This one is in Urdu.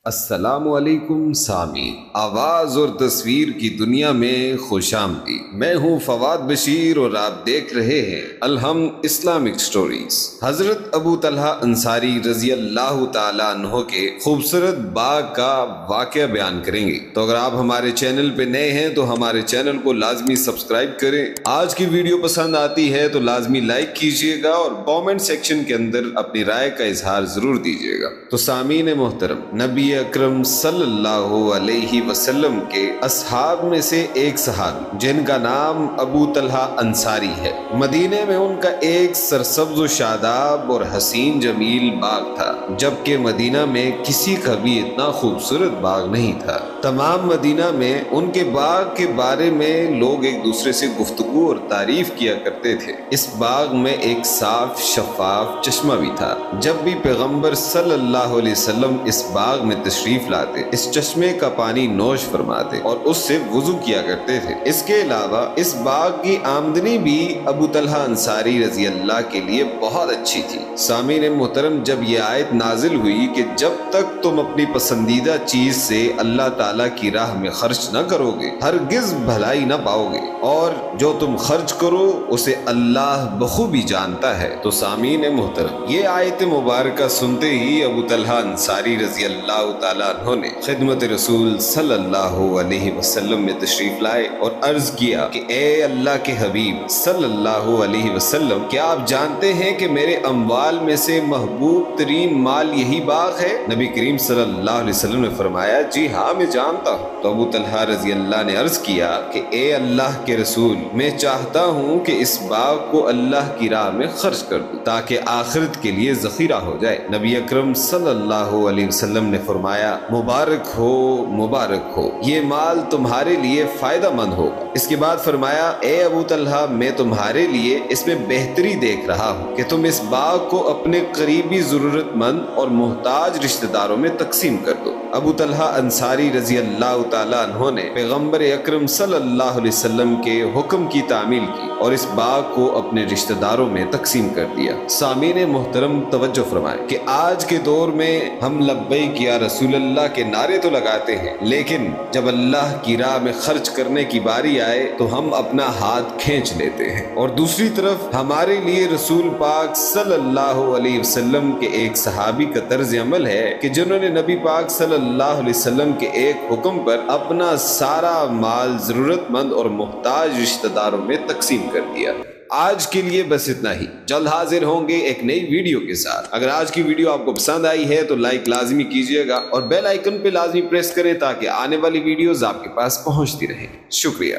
السلام علیکم سامعین، آواز اور تصویر کی دنیا میں خوش آمدید۔ میں ہوں فواد بشیر اور آپ دیکھ رہے ہیں الحمد اسلامک سٹوریز۔ حضرت ابو طلحہ انصاری رضی اللہ تعالیٰ عنہ کے خوبصورت باغ کا واقعہ بیان کریں گے۔ تو اگر آپ ہمارے چینل پہ نئے ہیں تو ہمارے چینل کو لازمی سبسکرائب کریں۔ آج کی ویڈیو پسند آتی ہے تو لازمی لائک کیجیے گا اور کامنٹ سیکشن کے اندر اپنی رائے کا اظہار ضرور دیجیے گا۔ تو سامعین محترم، نبی اکرم صلی اللہ علیہ وسلم کے اصحاب میں سے ایک صحابی جن کا نام ابو طلحہ انصاری ہے، مدینے میں ان کا ایک سرسبز و شاداب اور حسین جمیل باغ تھا، جبکہ مدینہ میں کسی کا بھی اتنا خوبصورت باغ نہیں تھا۔ تمام مدینہ میں ان کے باغ کے بارے میں لوگ ایک دوسرے سے گفتگو اور تعریف کیا کرتے تھے۔ اس باغ میں ایک صاف شفاف چشمہ بھی تھا۔ جب بھی پیغمبر صلی اللہ علیہ وسلم اس باغ میں تشریف لاتے، اس چشمے کا پانی نوش فرماتے اور اس سے وضو کیا کرتے تھے۔ اس کے علاوہ اس باغ کی آمدنی بھی ابو طلحہ انصاری رضی اللہ کے لیے بہت اچھی تھی۔ سامعین محترم، جب یہ آیت نازل ہوئی کہ جب تک تم اپنی پسندیدہ چیز سے اللہ تعالیٰ کی راہ میں خرچ نہ کرو گے ہرگز بھلائی نہ پاؤ گے، اور جو تم خرچ کرو اسے اللہ بخوبی جانتا ہے، تو سامعین محترم یہ آیت مبارکہ سنتے ہی ابو طلحہ انصاری رضی اللہ تعالیٰ عنہ نے خدمت رسول صلی اللہ علیہ وسلم میں تشریف لائے اور عرض کیا کہ اے اللہ کے حبیب صلی اللہ علیہ وسلم، کیا آپ جانتے ہیں کہ میرے اموال میں سے محبوب ترین مال یہی باغ ہے؟ نبی کریم صلی اللہ علیہ وسلم نے فرمایا، جی ہاں میں جانتا ہوں۔ تو ابو طلحہ رضی اللہ نے عرض کیا کہ اے اللہ کے رسول، میں چاہتا ہوں کہ اس باغ کو اللہ کی راہ میں خرچ کر دوں تاکہ آخرت کے لیے ذخیرہ ہو جائے۔ نبی اکرم صلی اللہ علیہ وسلم نے فرمایا، مبارک ہو مبارک ہو، یہ مال تمہارے لیے فائدہ مند ہوگا۔ اس کے بعد فرمایا، اے ابو طلحہ، میں تمہارے لیے اس میں بہتری دیکھ رہا ہوں کہ تم اس باغ کو اپنے قریبی ضرورت مند اور محتاج رشتہ داروں میں تقسیم کر دو۔ ابو طلحہ انصاری رضی اللہ تعالیٰ عنہ نے پیغمبر اکرم صلی اللہ علیہ وسلم کے حکم کی تعمیل کی اور اس باغ کو اپنے رشتہ داروں میں تقسیم کر دیا۔ سامعین محترم توجہ فرمائیں کہ آج کے دور میں ہم لبیک یا رسول اللہ کے نعرے تو لگاتے ہیں، لیکن جب اللہ کی راہ میں خرچ کرنے کی باری آئے تو ہم اپنا ہاتھ کھینچ لیتے ہیں۔ اور دوسری طرف ہمارے لیے رسول پاک صلی اللہ علیہ وسلم کے ایک صحابی کا طرز عمل ہے کہ جنہوں نے نبی پاک صلی اللہ علیہ وسلم کے ایک حکم پر اپنا سارا مال ضرورت مند اور محتاج رشتہ داروں میں تقسیم کر دیا۔ آج کے لیے بس اتنا ہی، جلد حاضر ہوں گے ایک نئی ویڈیو کے ساتھ۔ اگر آج کی ویڈیو آپ کو پسند آئی ہے تو لائک لازمی کیجیے گا اور بیل آئیکن پہ لازمی پریس کریں تاکہ آنے والی ویڈیوز آپ کے پاس پہنچتی رہیں۔ شکریہ۔